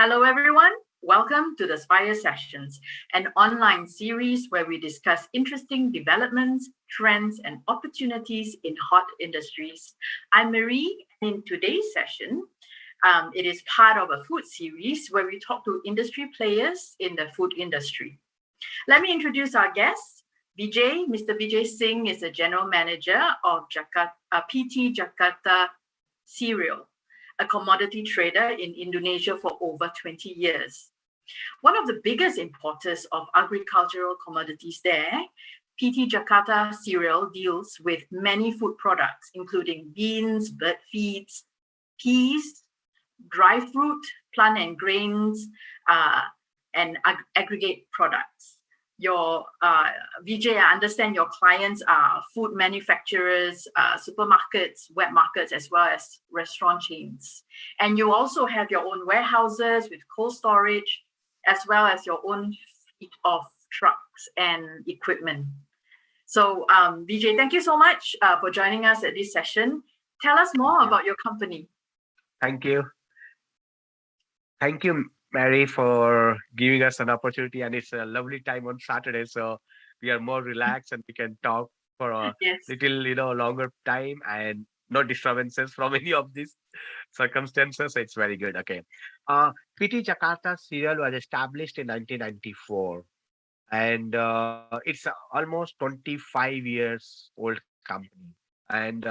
Hello, everyone. Welcome to the Spire Sessions, an online series where we discuss interesting developments, trends, and opportunities in hot industries. I'm Marie, and in today's session, it is part of a food series where we talk to industry players in the food industry. Let me introduce our guest. Vijay, Mr. Vijay Singh is the General Manager of PT Jakarta Sereal, a commodity trader in Indonesia for over 20 years. One of the biggest importers of agricultural commodities there, PT Jakarta Sereal deals with many food products, including beans, bird feeds, peas, dry fruit, plant and grains, and aggregate products. Your Vijay, I understand your clients are food manufacturers, supermarkets, wet markets, as well as restaurant chains. And you also have your own warehouses with cold storage, as well as your own fleet of trucks and equipment. So, Vijay, thank you so much for joining us at this session. Tell us more about your company. Thank you. Thank you, Mary, for giving us an opportunity. And it's a lovely time on Saturday. So we are more relaxed and we can talk for a Yes. little, longer time and no disturbances from any of these circumstances. It's very good. Okay. PT Jakarta Serial was established in 1994. And it's almost 25 years old company. And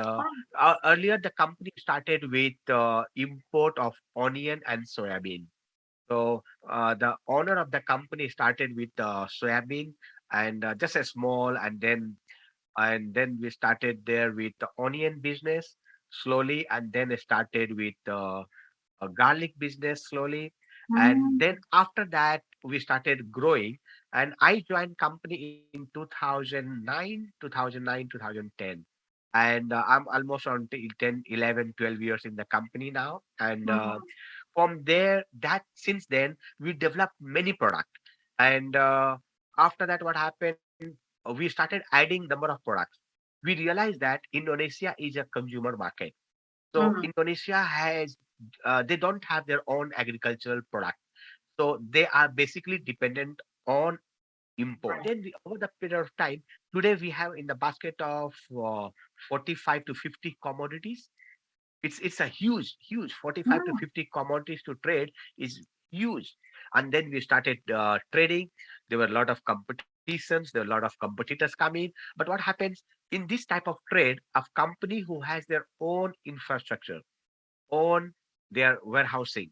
earlier, the company started with import of onion and soybean. So the owner of the company started with soybean and just a small, and then we started there with the onion business slowly, and then it started with a garlic business slowly, and then after that we started growing. And I joined company in 2010, and I'm almost on 10, 11, 12 years in the company now. And from there, that since then we developed many products. And after that, what happened, we started adding number of products. We realized that Indonesia is a consumer market. So Indonesia has they don't have their own agricultural product, so they are basically dependent on import. Right. Then over the period of time, today we have in the basket of 45 to 50 commodities. It's a huge 45 to Mm. 50 commodities to trade is huge. And then we started trading. There were a lot of competitions, there were a lot of competitors coming. But what happens in this type of trade, a company who has their own infrastructure, own their warehousing,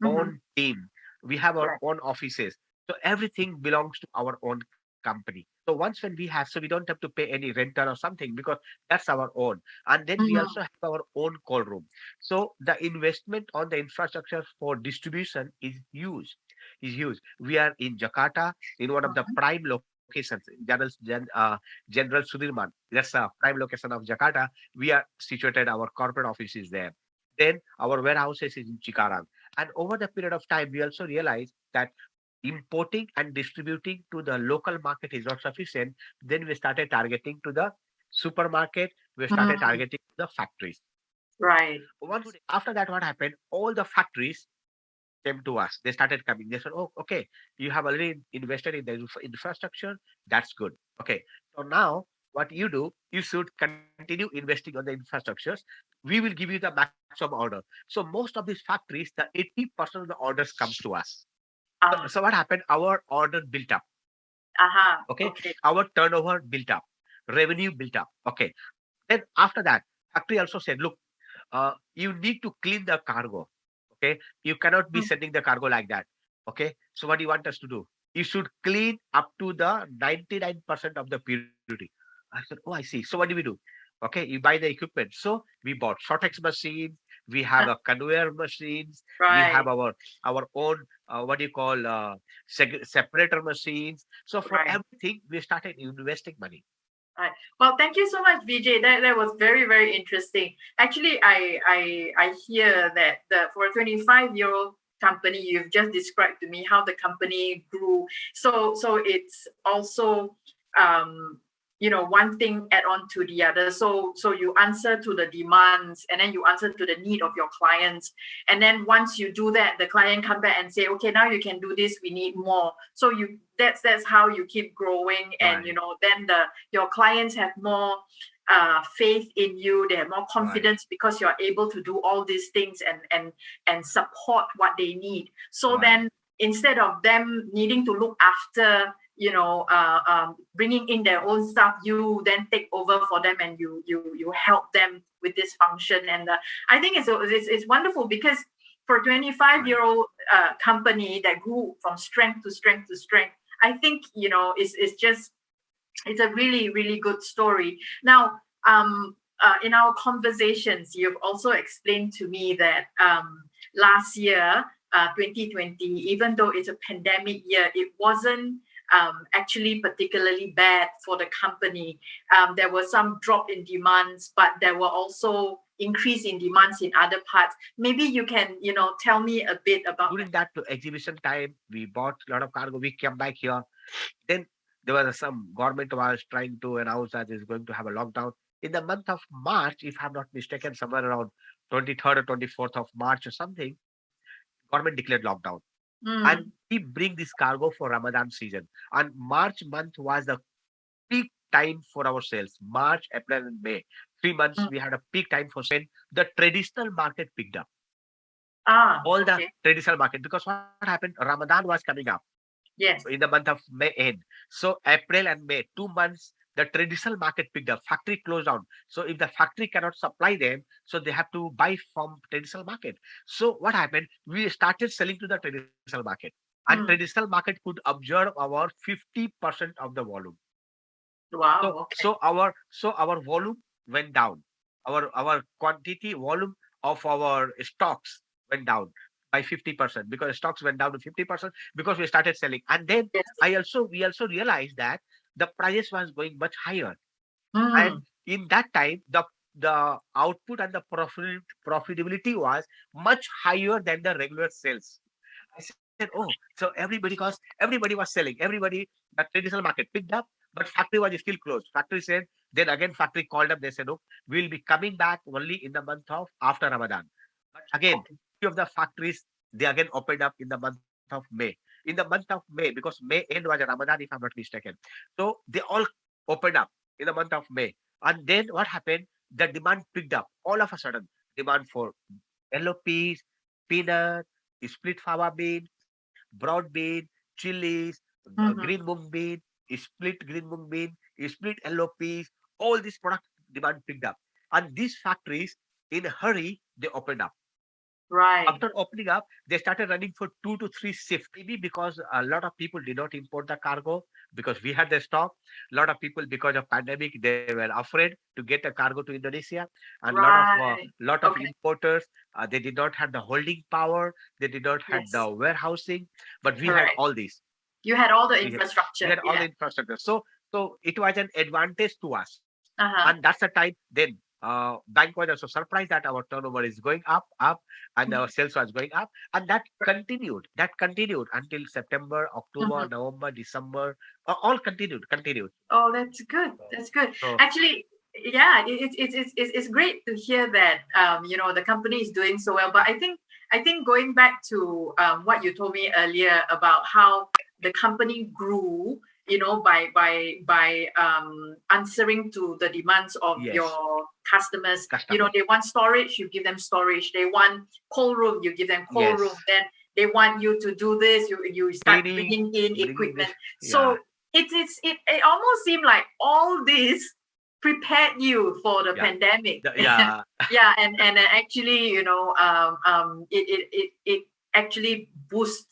Mm-hmm. own team. We have our Right. own offices. So everything belongs to our own company. So once when we have, so we don't have to pay any rental or something because that's our own. And then we also Mm-hmm. have our own cold room. So the investment on the infrastructure for distribution is huge. We are in Jakarta, in one of the prime locations, General Sudirman. That's a prime location of Jakarta. We are situated. Our corporate office is there. Then our warehouses is in Cikarang. And over the period of time, we also realized that importing and distributing to the local market is not sufficient. Then we started targeting to the supermarket. We started Mm. targeting the factories. Right. Once after that, what happened? All the factories came to us. They started coming. They said, "Oh, okay, you have already invested in the infrastructure. That's good. Okay, so now what you do, you should continue investing on the infrastructures. We will give you the maximum order." So most of these factories, the 80% of the orders comes to us. So, Ah. so what happened? Our order built up. Aha. Okay, Okay. our turnover built up, revenue built up. Okay, then after that, factory also said, "Look, you need to clean the cargo. Okay, you cannot be Mm. sending the cargo like that. Okay, so what do you want us to do? You should clean up to the 99% of the purity." I said, "Oh, I see. So what do we do? Okay, you buy the equipment." So we bought shortex machines. We have a conveyor machines. We have Right. our own what do you call separator machines. So for Right. everything, we started investing money. Right. Well, thank you so much, Vijay. That was very, very interesting. Actually, I hear that for a 25-year-old company, you've just described to me how the company grew. So it's also um one thing add on to the other. So you answer to the demands, and then you answer to the need of your clients. And then once you do that, the client come back and say, okay, now you can do this, we need more. So that's how you keep growing. And Right. then your clients have more faith in you. They have more Right. confidence because you're able to do all these things and support what they need. So Right. then, instead of them needing to look after, bringing in their own stuff, you then take over for them, and you help them with this function. And I think it's wonderful, because for a 25-year-old company that grew from strength to strength to strength, I think it's just, it's a really, really good story. Now, in our conversations, you've also explained to me that last year, 2020, even though it's a pandemic year, it wasn't actually particularly bad for the company. There was some drop in demands, but there were also increase in demands in other parts. Maybe you can, tell me a bit about During that exhibition time, we bought a lot of cargo. We came back here. Then there was some government was trying to announce that is going to have a lockdown in the month of March, if I'm not mistaken, somewhere around 23rd or 24th of March or something. Government declared lockdown, that. and we bring this cargo for Ramadan season. And March month was the peak time for our sales. March, April, and May, 3 months Mm. we had a peak time for when the traditional market picked up. All the Okay. traditional market, because what happened? Ramadan was coming up Yes. in the month of May end. So April and May, 2 months, the traditional market picked up. Factory closed down. So if the factory cannot supply them, so they have to buy from traditional market. So what happened? We started selling to the traditional market, and Mm. traditional market could observe our 50% of the volume. So Wow. Okay. our volume went down. Our quantity volume of our stocks went down by 50%, because stocks went down to 50% because we started selling. And then Yes. we also realized that the prices was going much higher. And Mm. in that time, the output and the profitability was much higher than the regular sales. I said, oh, so everybody was selling. Everybody, the traditional market picked up, but factory was still closed. Factory said, then again, factory called up. They said, oh, we'll be coming back only in the month of after Ramadan. But again, Okay. few of the factories, they again opened up in the month of May. In the month of May, because May end was a Ramadan, if I'm not mistaken. So they all opened up in the month of May. And then what happened? The demand picked up all of a sudden. Demand for yellow peas, peanut, split fava bean, broad bean, chilies, green Mm-hmm. mung bean, split green mung bean, split yellow peas, all these products demand picked up. And these factories, in a hurry, they opened up. Right. After opening up, they started running for 2 to 3 shifts. Maybe because a lot of people did not import the cargo because we had the stock. A lot of people, because of pandemic, they were afraid to get a cargo to Indonesia, and Right. lot of Okay. importers, they did not have the holding power. They did not have Yes. the warehousing, but we had Correct. all these. You had all the We infrastructure. had all Yeah. the infrastructure. So it was an advantage to us. And Uh-huh. that's the time then bank was also surprised that our turnover is going up, and our sales was going up. And that continued. That continued until September, October, Mm-hmm. November, December. All continued. Oh, that's good. That's good. So Actually, yeah, it's great to hear that the company is doing so well. But I think going back to what you told me earlier about how the company grew, by answering to the demands of yes, your customers. customers. They want storage, you give them storage. They want cold room, you give them cold room. Yes, Then they want you to do this, you start cleaning, bringing in bringing equipment. this. Yeah, So it almost seemed like all this prepared you for the yeah, pandemic. yeah. Yeah, and actually, it actually boosts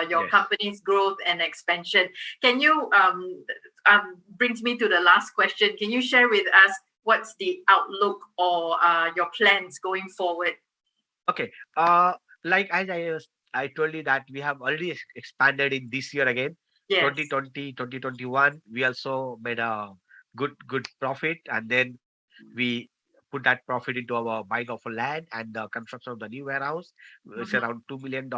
your Yes. company's growth and expansion. Can you brings me to the last question? Can you share with us what's the outlook or your plans going forward? Okay. Like as I told you that we have already expanded in this year again, Yes. 2020, 2021. We also made a good profit, and then we put that profit into our buying of a land and the construction of the new warehouse. It's Mm-hmm. around $2 million,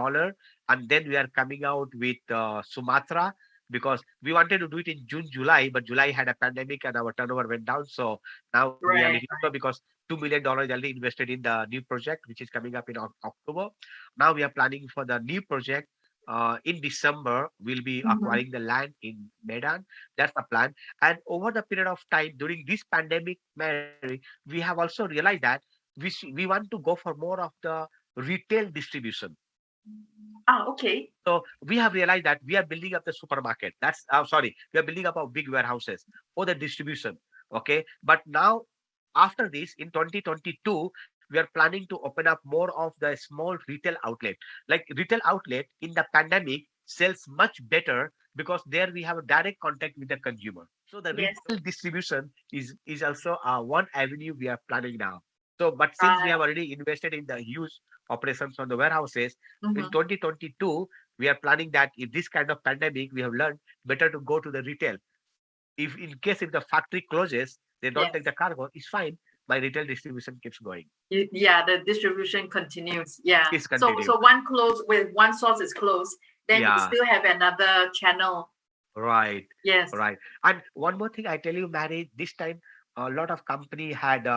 and then we are coming out with Sumatra. because we wanted to do it in June, July, but July had a pandemic and our turnover went down. So now we are Right. letting it go because $2 million already invested in the new project, which is coming up in October. Now we are planning for the new project. In December, we'll be Mhm. acquiring the land in Medan. That's the plan. And over the period of time during this pandemic, Mary, we have also realized that we want to go for more of the retail distribution. Ah, okay. So we have realized that we are building up the supermarket. That's sorry, we are building up our big warehouses for the distribution. Okay, but now after this in 2022, we are planning to open up more of the small retail outlet. Like retail outlet in the pandemic sells much better because there we have a direct contact with the consumer. So the Yes. retail distribution is also one avenue we are planning now. So, but since we Right. have already invested in the huge operations on the warehouses, in Mhm. 2022, we are planning that if this kind of pandemic, we have learned better to go to the retail. If in case if the factory closes, they don't take Yes. the cargo, it's fine. My retail distribution keeps going. Yeah, the distribution continues. Yeah. It's So continue. one close with one source is closed, then you Yeah, still have another channel. right, Yes. right. And one more thing I tell you, Mary, this time a lot of company had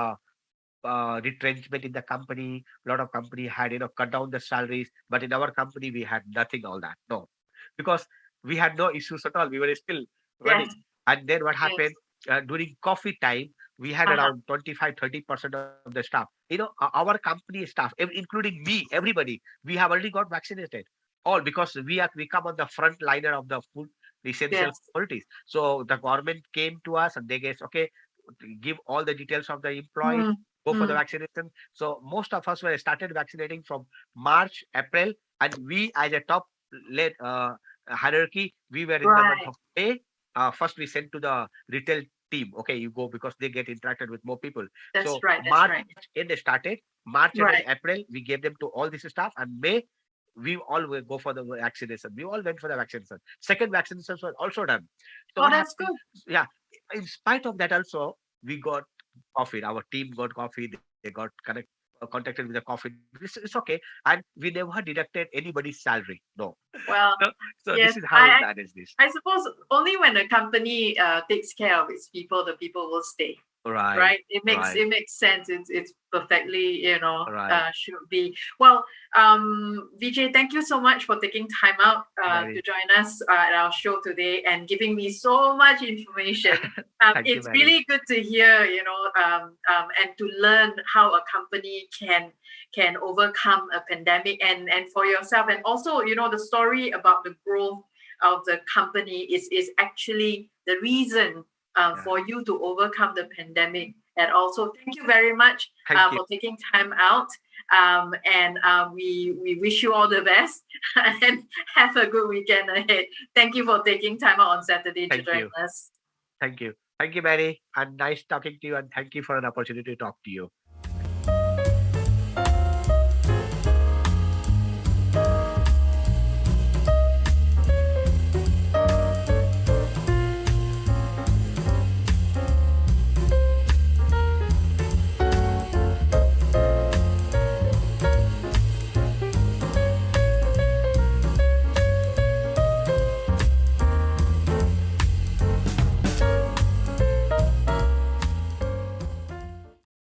retrenchment in the company. A lot of company had cut down the salaries, but in our company we had nothing all that. No, because we had no issues at all. We were still Yes. running. And then what Yes. happened during coffee time, we had Uh-huh. around 25-30% of the staff. Our company staff, including me, everybody, we have already got vaccinated. All because we come on the front liner of the food essential Yes. qualities. So the government came to us and they guess, okay, give all the details of the employees, Mm. go for the Mm. vaccination. So most of us were started vaccinating from March, April, and we as a top led hierarchy, we were in the month Right. of May. First, we sent to the retail team. Okay, you go because they get interacted with more people. That's So right. That's March right. end they started. March and then Right. April, we gave them to all this staff, and May we all will go for the vaccination. We all went for the vaccination. Second vaccinations were also done. So Oh, what that's happened? good. Yeah, in spite of that, also we got coffee. Our team got coffee. They got contacted with the coffee. It's okay, and we never deducted anybody's salary. No. Well, So, so this is yes. how we manage this. I suppose only when a company takes care of its people, the people will stay. Right, Right? It makes right, it makes sense. It's perfectly right. should be. Well, Vijay, thank you so much for taking time out to Mary, join us at our show today and giving me so much information. thank you, It's Mary. really good to hear, and to learn how a company can overcome a pandemic and for yourself, and also the story about the growth of the company is actually the reason Yeah, for you to overcome the pandemic. And also, thank you very much thank you, for taking time out. And we wish you all the best and have a good weekend ahead. Thank you for taking time out on Saturday to thank join you, us. thank you, thank you, Mary. And nice talking to you, and thank you for an opportunity to talk to you.